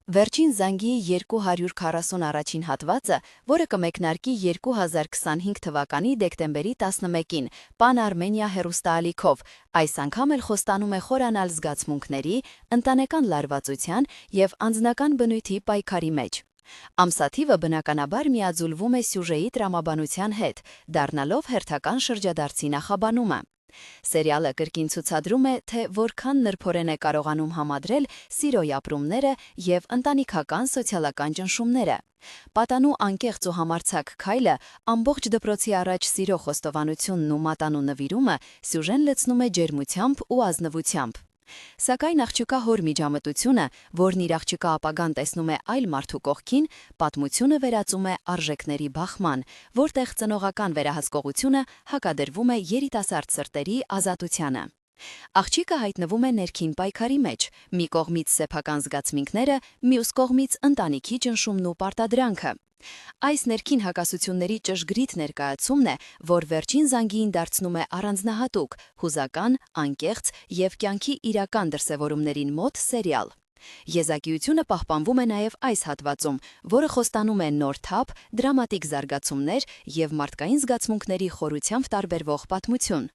Վերջին զանգի 240 առաջին հատվածը, որը կմեկնարկի 2025 թվականի դեկտեմբերի 11-ին, Pan Armenia հեռուստաալիքով, այս անգամ էլ խոստանում է խորանալ զգացմունքների, ընտանեկան լարվածության և անձնական բնույթի պայքարի մեջ։ Ամսաթիվը բնականաբար միաձուլվում է սյուժեի տրամաբանության հետ, դառնալով հերթական շրջադարձի նախաբանումը։ Սերիալը կրկին ցուցադրում է, թե որքան նրբորեն է կարողանում համադրել սիրոյ ապրումները և ընտանիքական սոցիալական ճնշումները։ Պատանու անկեղծ ու համարձակ քայլը, ամբողջ դպրոցի առաջ սիրո խոստովանությունն ու մատանու նվիրումը սյուժեն լցնում է ջերմությամբ ու ազնվությամբ։ Սակայն աղջկա հոր միջամտությունը, որն իր աղջկա ապագան տեսնում է այլ մարդու կողքին, պատմությունը վերածում է արժեքների բախման, որտեղ ծնողական վերահսկողությունը հակադրվում է երիտասարդ սրտերի ազատությանը։ Աղջիկը հայտնվում է ներքին պայքարի մեջ, մի կողմից սեփական զգացմունքները, մյուս կողմից ընտանիքի ճնշումն ու պարտադրանքը։ Այս ներքին հակասությունների ճշգրիտ ներկայացումն է, որ վերջին զանգին դարձնում է առանձնահատուկ, հուզական, անկեղծ և կյանքի իրական դրսևորումներին մոտ սերիալ։ Եզակիությունը պահպանվում է նաև այս հատվածում, որը խոստանում է նոր թափ, դրամատիկ զարգացումներ և մարդկային զգացմունքների խորությամբ տարբերվող պատմություն։